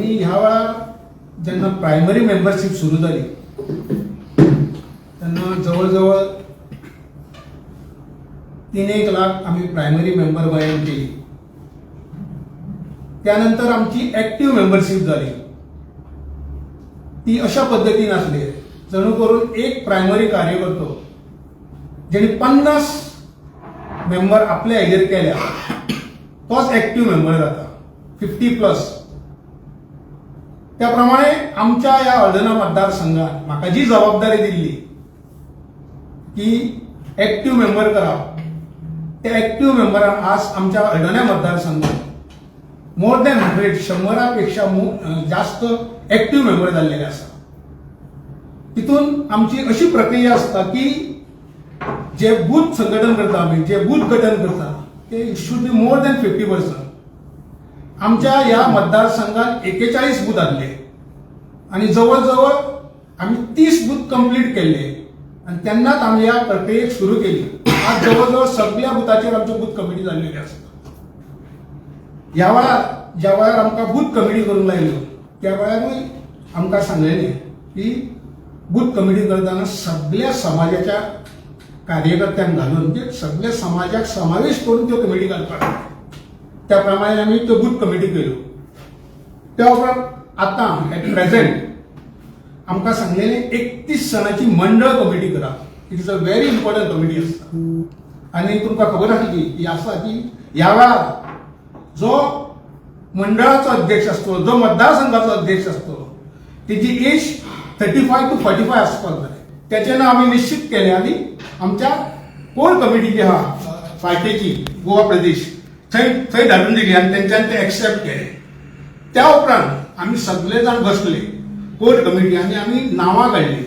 आणि ह्या वेळा जेव्हा प्रायमरी मेंबरशिप सुरू झाली तेन्ना जवळजवळ 3-1 लाख आम्ही प्रायमरी मेंबर गोंयांत केली. त्यानंतर आमची ऍक्टिव्ह मेंबरशिप झाली. ती अशा पद्धतीन आसली जणू करून एक प्रायमरी कार्यकर्तो जेणे 50 मेंबर आपल्या हेजेर केल्या तोच ऍक्टिव्ह मेंबर जाता 50+. त्याप्रमाणे आमच्या या हळदणा मतदारसंघात म्हाका जी जबाबदारी दिल्ली की ऍक्टिव्ह मेंबर करप, त्या ऍक्टिव्ह मेंबरान आज आमच्या हळदण्या मतदारसंघात मोर दॅन 100पेक्षा जास्त ऍक्टिव्ह मेंबर जाल्लेले आसा. तितून आमची अशी प्रक्रिया असता की जे बूथ संघटन करता आम्ही, जे बूथ गठन करता ते शुड बी मोर दॅन 50%. आमच्या या मतदारसंघात 41 बूथ आसले आणि जवळजवळ आम्ही 30 बूथ कंप्लीट केले आणि तेन्नाच आम्ही या प्रक्रियेक सुरू केली. आज जवळजवळ सगळ्या बुथाचेर आमची बूथ कमिटी जाल्लेली आसा. ह्या वेळार ज्या वेळार आमकां बूथ कमिटी करूंक लायल्यो त्या वेळारूय आमकां सांगलेलें की बूथ कमिटी करतना सगळ्या समाजाच्या कार्यकर्त्यांक घालून म्हणजे सगळ्या समाजाक समावेश करून त्यो कमिटी घालपाक. त्या प्रमाणे आम्ही त्यो बूथ कमिटी केल्यो. त्या उपरांत आतां एट प्रेझेंट आमकां सांगलेलें 31 जणांची मंडळ कमिटी करप. It is a very important committee आसता. आनी तुमकां खबर आसली की आसा की ह्या वेळार जो मंडळाचो अध्यक्ष असतो, जो मतदारसंघाचो अध्यक्ष असतो, तेजी एज 35 to 45 आसपाक जाय. त्याचे नाव आम्ही निश्चित केले आणि आमच्या कोर कमिटी जी आहा पार्टीची गोवा प्रदेश थंय धाडून दिली आणि त्यांच्यान ते एक्सेप्ट केले. त्या उपरांत आम्ही सगळे जाण बसले कोर कमिटी आणि आम्ही नावां काडली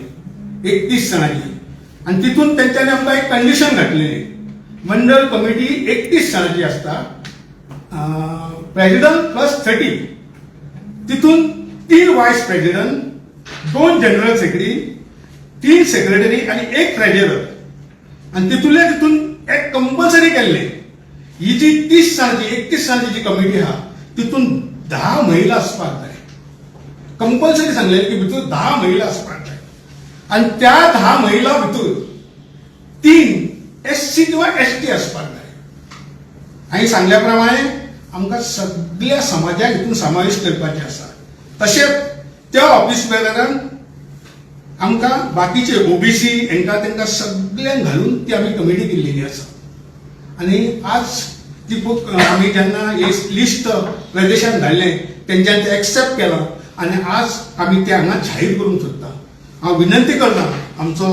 31 जणांची आणि तितून त्यांच्यानी आमकां एक कंडिशन घातलेली. मंडळ कमिटी 31 जणांची असता, प्रेसिडेंट प्लस 30, तितून 3 vice president, 2 general secretary, 3 secretary आणि 1 ट्रेजरर आणि तितून एक कंपल्सरी केल्ले. ही जी 31 जणांची जी कमिटी आहा तितून 10 महिला आसपाक जाय. कंपल्सरी सांगलेले की भितर 10 महिला आसपाक जाय आणि त्या 10 महिला भितर 3 SC किंवा ST आसपाक जाय. हांवें सांगल्या प्रमाणे आमकां सगळ्या समाजाक हितून समावेश करपाचें आसा. तशेंच त्या ऑफिस बेरान आमकां बाकीचे OBC तेंकां सगळ्यांक घालून ती आमी कमिटी केल्लेली आसा. आणि आज ती आमी जेन्ना हे लिस्ट प्रदेशान धाडलें तेंच्यान ते एक्सेप्ट केलां आणि आज आमी ते हांगा जाहीर करूंक सोदता. हांव विनंती करता आमचो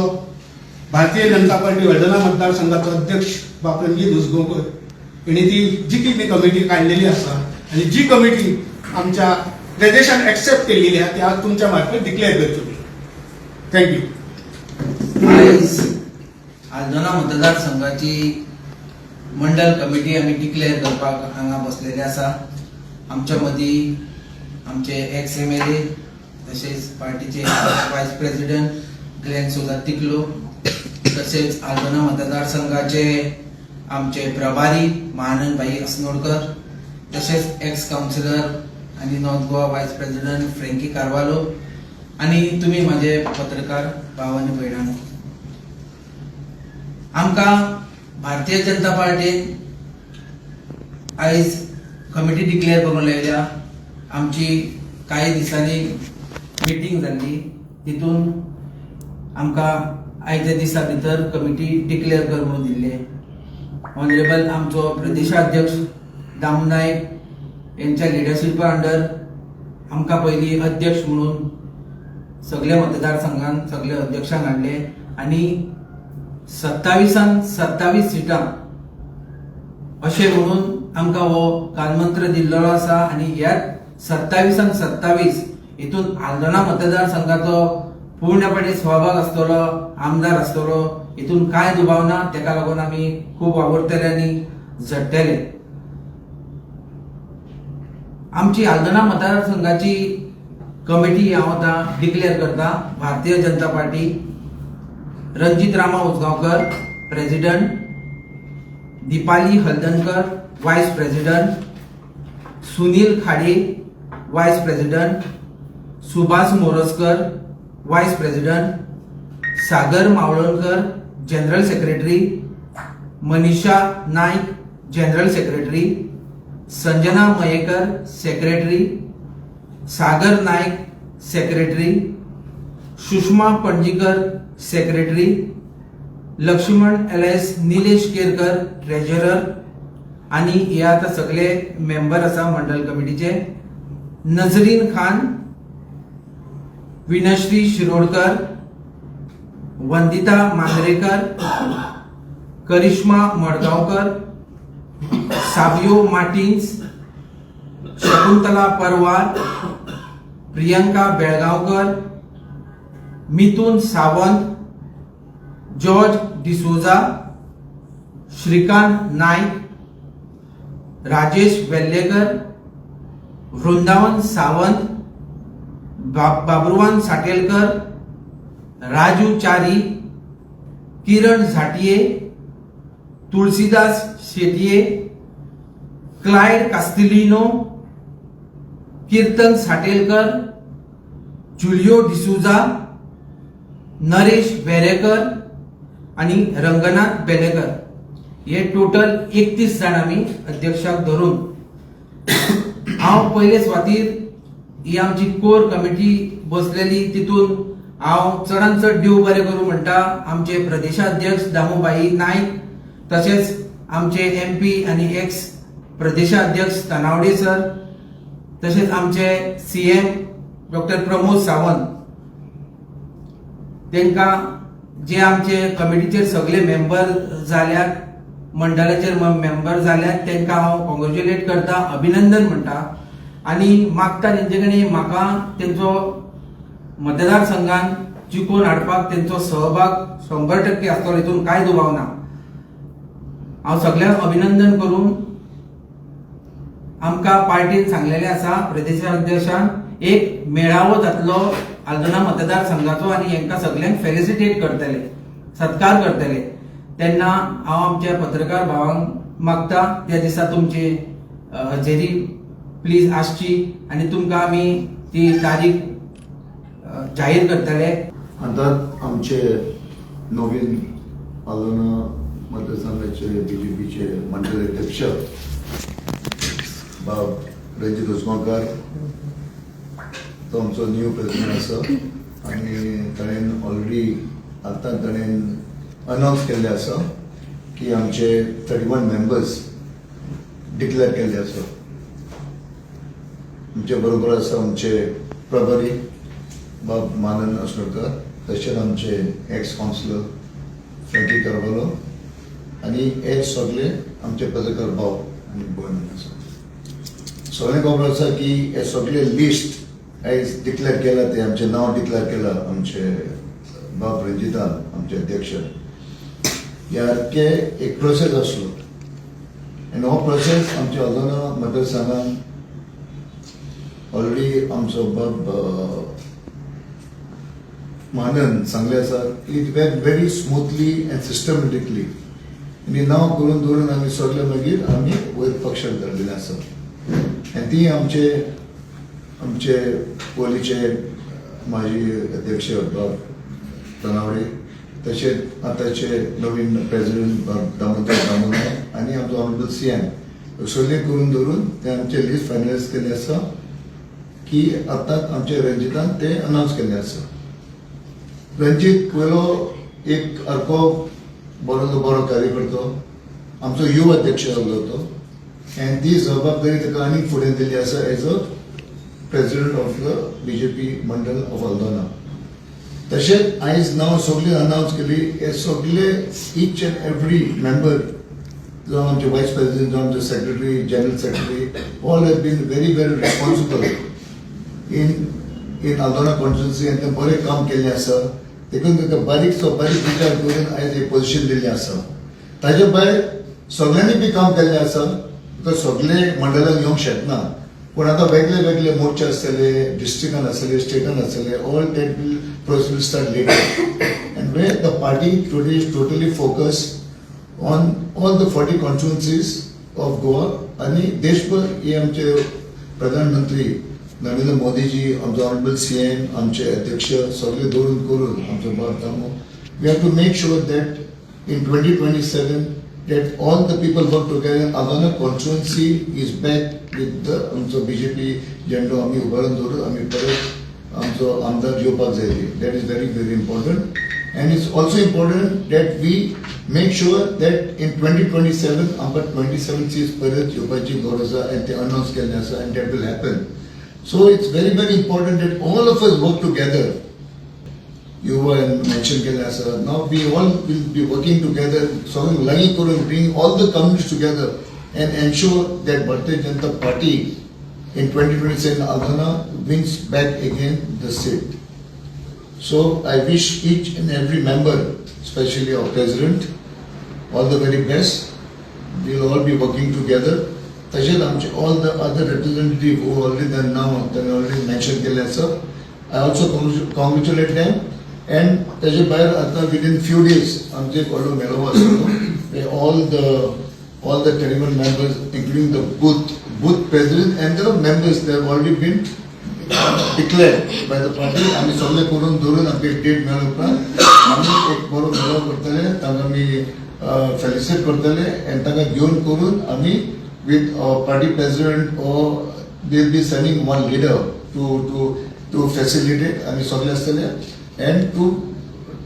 भारतीय जनता पार्टी हळदणा मतदारसंघाचो अध्यक्ष रणजीत उसगांवकर हेणी ती जी कितें कमिटी काडलेली आसा आणि जी कमिटी आमच्या प्रदेशान एक्सेप्ट केलेली आहा ती आज तुमच्या मार्फत डिक्लेअर करतली. थँक्यू. आयज हळदणा मतदारसंघाची मंडळ कमिटी आम्ही डिक्लेअर करपाक हांगा बसलेले आसा. आमच्या मदीं आमचे एक्स MLA तशेंच पार्टीचे व्हायस प्रेसिडेंट ग्लेन सोजा तिकलो, तसेच हळदणा मतदारसंघाचे आमचे प्रभारी महानंदभाई अस्नोडकर, तसेच एक्स काउन्सिलर आणि north Goa vice president Frankie Carvalho आणि तुम्ही माझे पत्रकार भाव आणि भयणांनो. आमकां भारतीय जनता पार्टीन आयज कमिटी डिक्लेअर करून लायल्या. आमची काही दिसांनी मीटिंग जाल्ली, तितून आमकां आयच्या दिसा भितर कमिटी डिक्लेअर कर म्हणून दिल्ले. ऑनरेबल आमचो प्रदेशाध्यक्ष दामू नायक यांच्या लिडरशिपा अंडर आमकां पयलीं अध्यक्ष म्हणून सगळ्या मतदारसंघांत सगळ्या अध्यक्षांक हाडले आणि 27 सिटां अशें म्हणून आमकां हो कालमंत्र दिल्लो आसा आणि ह्यात 27 हितून हळदणा मतदारसंघाचो पूर्णपणे सहभाग आसतलो, आमदार आसतलो, हितून कांय दुबाव ना. तेका लागून आमी खूब वावुरतले आनी झडटले. आमची हळदणा मतदारसंघाची कमिटी हांव आतां डिक्लेअर करता. Bharatiya Janata Party Ranjit Rama Usgaonkar president, Deepali Haldankar vice president, Sunil Khade vice president, Subhash Morajkar vice president, Sagar Mavalankar general secretary, Manisha Naik general secretary, Sanjana Mayekar secretary, Sagar Naik secretary, Sushma Panjikar secretary, Laxman L S. Nilesh Kerkar treasurer आणि हे आता सगळे मेंबर असा मंडल कमिटीचे. Nazreen Khan, Vinashree Shirodkar, Vandita Mandrekar, Karishma Madgaonkar, Savio Martins, Shakuntala Parwar, Priyanka Belgaonkar, Mithun Sawant, George D'Souza, Shrikant Naik, Rajesh Vellekar, Vrindavan Sawant, बाबुरवान Satelkar, Raju चारी, किरण झाटिये, तुळसीदास शेटिये, क्लाइड कास्तिलिनो, कीर्तन साटेलकर, जुलियो डिसुजा, नरेश वेरेकर आणि रंगनाथ बेलेकर हे टोटल 31 जण आम्ही अध्यक्षाक धरून. हांव पयले स्वातीर ही आमची कोर कमिटी बसलेली, तितून हांव चडांत चड देव बरें करूं म्हणटा आमचे प्रदेशाध्यक्ष दामोबाई नाईक, तशेंच आमचे MP आणि एक्स प्रदेशाध्यक्ष तनावडे सर, तशेंच आमचे CM डॉक्टर प्रमोद सावंत. तेंकां जे आमचे कमिटीचेर सगळे मेंबर जाल्यात, मंडळाचेर मेंबर जाल्यात, तेंकां हांव कॉंग्रॅच्युलेट करता, अभिनंदन म्हणटा आणि मागता तेंचे कडेन म्हाका तेंचो मतदारसंघान जिखून हाडपाक तेंचो सहभाग 100% आसतलो, हितून कांय दुबाव ना. हांव सगळ्यांक अभिनंदन करून आमकां पार्टीन सांगलेले आसा प्रदेशाध्यक्षान एक मेळावो जातलो आल्दोना मतदारसंघाचो आणि हेंकां सगळ्यांक फेलिसिटेट करतले, सत्कार करतले. तेन्ना हांव आमच्या पत्रकार भावांक मागता त्या दिसा तुमची हजेरी प्लीज आसची आणि तुमकां आमी ती तारीख जाहीर करतले. आता आमचे नवीन आल्दोना मतदारसंघाचे BJPचे मंडळ अध्यक्ष बाब रंजीत उसगांवकर, तो आमचो न्यू प्रेसिडेंट आसा आणि ताणें ऑलरेडी आतां ताणें अनाउन्स केल्लें आसा की आमचे 31 मेंबर्स डिक्लेअर केल्ले आसा. आमचे बरोबर आसा आमचे प्रभारी बाब मानन असोडकर, तशेंच आमचे एक्स काउन्सिलर फ्रँकी कारवालो आणि हे सगळे आमचे पत्रकार भाव आनी भयण आसा. सगळें खबर आसा की हे सगळे लिस्ट आयज डिक्लेअर केला, ते आमचे नाव डिक्लेअर केला आमचे बाब रंजितान आमचे अध्यक्ष. यारके एक प्रोसेस आसलो आनी हो प्रोसेस आमच्या आल्दोना मतदारसंघान ऑलरेडी आमचो बाब मानन सांगले आसा की it went very smoothly and systematically आनी नांव करून धरून आमी सगळे मागीर आमी वयर पक्षाक धरलेले आसा. आनी ती आमचे पयलींचे माजी अध्यक्ष बाब तनावडे, तशेंच आतांचे नवीन प्रेसिडेंट बाब दामोदर दामोदर आनी आमचो ऑनरेबल CM सगळे करून धरून ते आमचे लिस्ट फायनलायज केले आसा की आतां आमचे रंजितान ते अनाउन्स केल्ले आसा. रंजीत पयलो एक सारको बरो कार्य करतो, आमचो युवा अध्यक्ष जाल्लो तो, आनी ती जबाबदारी ताका आनीक फुडें दिल्ली आसा as a president of the BJP mandal of Aldona. तशेंच आयज नांव सगळीं अनाउन्स केली, हे सगळे ईच अँड एवरी मेंबर, जो आमचे वायस प्रेसिडेंट, जो आमचे secretary, general secretary, all have been very responsible in Aldona constituency आनी ते बरें काम केल्लें आसा. देखून ताका बारीक विचार करून आयज हे पोजिशन दिल्लें आसा. ताजे भायर सगळ्यांनी बी काम केल्लें आसा, सगळे मंडळान येवंक शकना, पूण आतां वेगळे वेगळे मोर्चे आसतले, डिस्ट्रिक्टान आसतले, स्टेटान आसतले, all that will process will start later. And we the party today is totally focus on all the 40 constituencies of Goa. आनी देशभर हे आमचे प्रधानमंत्री नरेंद्र मोदीजी, आमचे ऑनरेबल सीएम, आमचे अध्यक्ष सगळे धरून करून आमचो भारतामो we have to make sure that in 2027 that all the people work together. Agana constituency is back with the आमचो बीजेपी झेंडो आमी उबारून दवरून आमी परत आमचो आमदार येवपाक जाय. That is very very important. And it's also important that we make sure that in 2027 आमकां 27 सीट्स परत येवपाची गरज आसा and ते अनाउन्स केल्ले आसा and that will happen. So it's very very important that all of us work together. You were mentioned Kelasa. Now we all will be working together, so bring all the communities together and ensure that Bharatiya Janata Party in 2027 Agana wins back again the seat. So I wish each and every member, especially our president, all the very best. We will all be working together. All the other representatives who already done now, they already mentioned Kelasa. I also congratulate them. And ताजे भायर आता within few days आमचे व्हडलो मेळावो आसलो. All the terrible members, including the booth president and the members, they have already been declared by the party. आमी सगळे करून धरून आमचे डेट मेळोवपाक आमी एक बरो मेळावो करतले, तांकां आमी फेलिसिट करतले and तांकां घेवन करून आमी with party president or they will be sending one leader to facilitate आमी सगळे आसतले. And to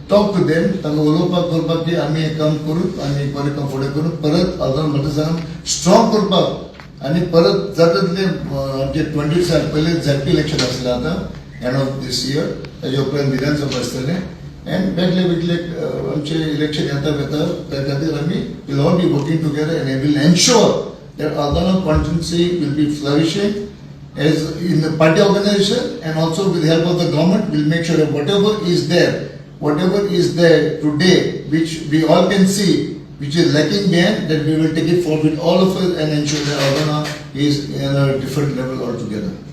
talk to them, तांकां उलोवपाक करपाक की आमी एक काम करून आनी बरें काम फुडें करून परत अजून मतदारसंघ स्ट्रॉंग करपाक आनी परत जाता तितले आमचे 20 पयले झॅडपी इलेक्शन आसलें आतां एंड ऑफ दीस इयर, ताजे उपरांत विधानसभा आसतलें एंड बेगले बेगले आमचे इलेक्शन येता वेता त्या खातीर आमी will all be working together and we'll ensure that Agana constituency will be flourishing as in the party organization and also with the help of the government. We'll make sure that whatever is there today, which we all can see, which is lacking behind, that we will take it forward with all of us and ensure that Agana is in a different level altogether.